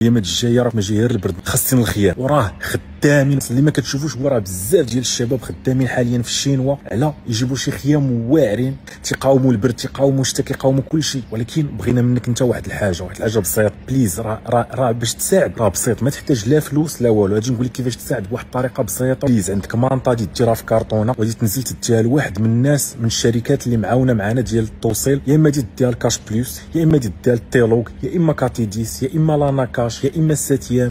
الايامات الجايه راه ماشي غير البرد، خاصين الخيار وراه خدامين اللي ما كتشوفوش. وراه بزاف ديال الشباب خدامين حاليا في الشينوا على يجيبوا شي خيام واعرين تيقاوموا البرد تيقاوموا الشتا كيقاوموا كلشي. ولكن بغينا منك انت واحد الحاجه بسيطه بليز. راه باش تساعد راه بسيط، ما تحتاج لا فلوس لا والو. غادي نقول لك كيفاش تساعد بواحد الطريقه بسيطه. بليز عندك مانطا غادي ديرها في كارطونه وغادي تنزل تديها لواحد من الناس من الشركات اللي معاونه معنا ديال التوصيل، يا اما تديها الكاش بلوس، يا اما تديها التيلوغ، يا اما كاتيديس، يا اما لاناكاش، يا اما الساتيام.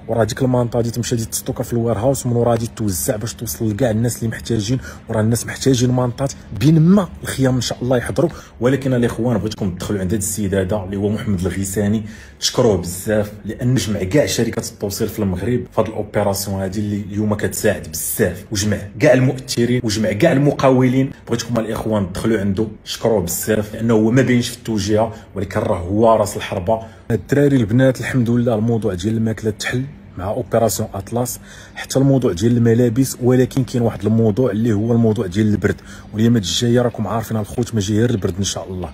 وراه ديك المانطا غادي تمشي غادي تستوكا في الوير هاوس، ومن ورا غادي توزع باش توصل لكاع الناس اللي محتاجين. وراه الناس محتاجين مانطات بين ما الخيام ان شاء الله يحضروا. ولكن الاخوان بغيتكم تدخلوا عند هذا السيد هذا اللي هو محمد الغيساني، تشكروه بزاف لان جمع كاع شركات التوصيل في المغرب في هذه الاوبيراسيون هذه اللي اليوم كتساعد بزاف، وجمع كاع المؤثرين وجمع كاع المقاولين. بغيتكم الاخوان تدخلوا عنده تشكروه بزاف لانه هو ما بينش في التوجيهه، ولكن راه هو راس الحربه. الدراري البنات الحمد لله الموضوع ديال الماكله تحل مع اوبيراسيون اطلس، حتى الموضوع ديال الملابس. ولكن كاين واحد الموضوع اللي هو الموضوع ديال البرد، والايامات الجايه راكم عارفين الخوت ماشي غير البرد ان شاء الله،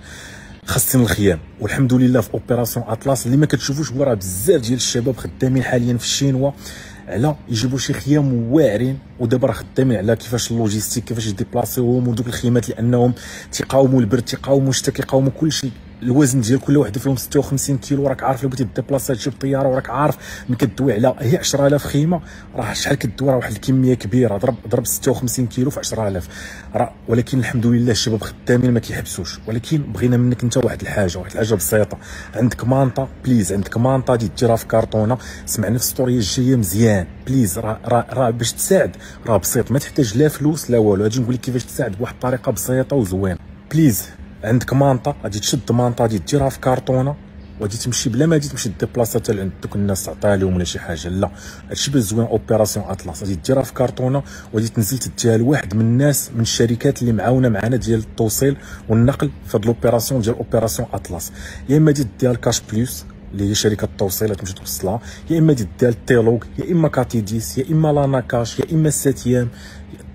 خاصين الخيام. والحمد لله في اوبيراسيون اطلس اللي ما كتشوفوش راه بزاف ديال الشباب خدامين حاليا في الشينوا على يجيبوا شي خيام واعرين. ودابا راه خدامين على كيفاش اللوجيستيك، كيفاش يديبلاسيوهم ودوك الخيمات لانهم تيقاوموا البرد تيقاوموا الشتا كيقاوموا كلشي. الوزن ديال كل واحد فيهم 56 كيلو. راك عارف لو بغيتي ديبلاسي تجيب طياره وراك عارف ملي كدوي على هي 10000 خيمه راه شحال كدوي، راه واحد الكميه كبيره. ضرب 56 كيلو في 10000 راه. ولكن الحمد لله الشباب خدامين ما كيحبسوش. ولكن بغينا منك انت واحد الحاجه بسيطه. عندك مانطا بليز، عندك مانطا ديرها في كارطونه. سمعنا في الستوريه الجايه مزيان بليز. راه باش تساعد راه بسيط، ما تحتاج لا فلوس لا والو. غادي نقول لك كيفاش تساعد بواحد الطريقه بسيطه وزوينه. بليز عندك مانطا غادي تشد مانطا غادي ديرها في كارطونه وغادي تمشي بلا ما غادي تمشي ديبلاصا حتى لعند دوك الناس تعطيها لهم ولا شي حاجه، لا هادشي باش زوين. اوبيراسيون اطلس غادي ديرها في كارطونه وغادي تنزل تديها لواحد من الناس من الشركات اللي معاونه معنا ديال التوصيل والنقل في هاد لوبيراسيون ديال اوبيراسيون اطلس. يا اما ديها الكاش بلوس اللي هي شركه التوصيل تمشي توصلها، يا اما ديها التيلوغ، يا اما كاتيديس، يا اما لاناكاش، يا اما الساتيام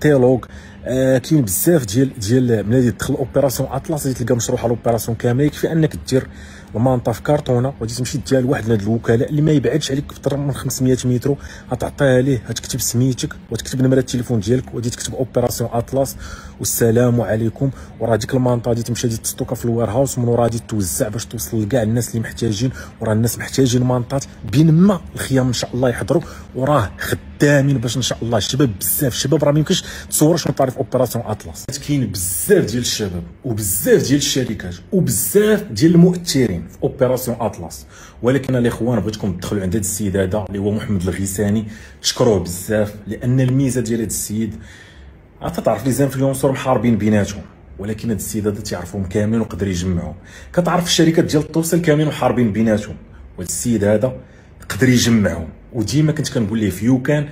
تيلوغ. كاين بزاف ديال ملي تدخل اوبيراسيون اطلس غادي تلقى مشروحه الاوبيراسيون كامله. يكفي انك دير المانطا في كارطونه وغادي تمشي ديها لواحد من هاد الوكلاء اللي ما يبعدش عليك بطر من 500 متر. غتعطيها ليه، غتكتب سميتك وتكتب نمره التليفون ديالك وغادي تكتب اوبيراسيون اطلس والسلام عليكم. وراه ديك المانطا غادي تمشي غادي تستوكا في الوير هاوس، ومن ورا غادي توزع باش توصل لكاع الناس اللي محتاجين. وراه الناس محتاجين مانطات بين ما الخيام ان شاء الله يحضروا. وراه خدامين باش ان شاء الله الشباب بزاف الشباب راه ما يمكنش تصور شنو طاري في اوبيراسيون اطلس. كاين بزاف ديال الشباب وبزاف ديال الشركات وبزاف ديال المؤثرين في اوبيراسيون اطلس. ولكن الاخوان بغيتكم تدخلوا عند هذا السيد هذا اللي هو محمد الغيساني، تشكروه بزاف لان الميزه ديال هذا السيد تعرف لي زانفلونسور محاربين بيناتهم، ولكن هذا السيد هذا تيعرفهم كاملين وقدر يجمعهم. كتعرف الشركات ديال التوصيل كاملين محاربين بيناتهم، وهذا السيد هذا قدر يجمعهم. وديما كنت كنقول ليه في يوكان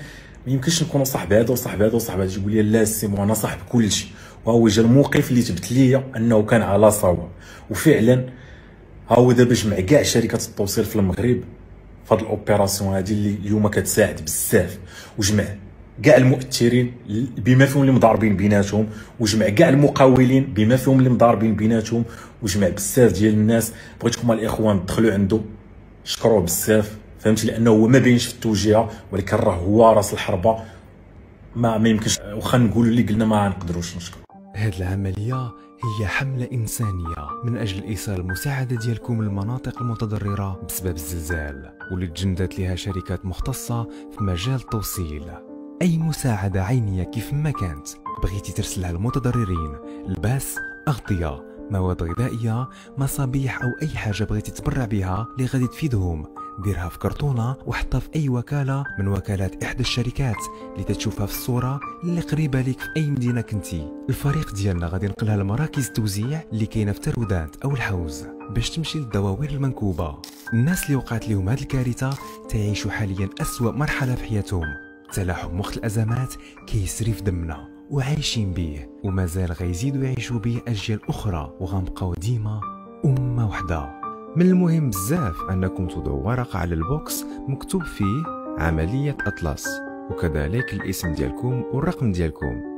ما يمكنش نكونوا صاحب هذا وصاحب هذا وصاحب هذا. يقول لي لا سي مو انا صاحب كلشي. وهو جا الموقف اللي تبت ليا انه كان على صواب. وفعلا ها هو دابا جمع كاع شركات التوصيل في المغرب في هذه الاوبيراسيون هذه اللي اليوم كتساعد بزاف، وجمع كاع المؤثرين بما فيهم اللي مضاربين بيناتهم، وجمع كاع المقاولين بما فيهم اللي مضاربين بيناتهم، وجمع بزاف ديال الناس. بغيتكم الاخوان تدخلوا عنده شكروه بزاف، فهمتي، لانه هو ما بينش في التوجيهه ولكن راه هو راس الحربه. ما يمكنش واخا نقولوا اللي قلنا ما نقدروش نشكر. هذه العمليه هي حملة إنسانية من أجل إيصال المساعدة ديالكم للمناطق المتضررة بسبب الزلزال، واللي تجندت لها شركات مختصة في مجال التوصيل. أي مساعدة عينية كيف ما كانت بغيتي ترسلها للمتضررين، لباس، أغطية، مواد غذائية، مصابيح أو أي حاجة بغيتي تبرع بها اللي غادي تفيدهم، ديرها في كرتونة وحطها في أي وكالة من وكالات إحدى الشركات اللي تتشوفها في الصورة اللي قريبة لك في أي مدينة كنتي. الفريق ديالنا غادي ينقلها لمراكز التوزيع اللي كاينة في ترودانت أو الحوز باش تمشي للدواوير المنكوبة. الناس اللي وقعت لهم هذه الكارثة تعيشوا حاليا أسوأ مرحلة في حياتهم. تلاحم مخ الأزمات كيسري في دمنا وعايشين بيه، ومازال غيزيدوا يعيشوا بيه أجيال أخرى، وغنبقاو ديما أمة وحدة. من المهم بزاف أنكم توضعوا ورقة على البوكس مكتوب فيه عملية أطلس، وكذلك الاسم ديالكم والرقم ديالكم.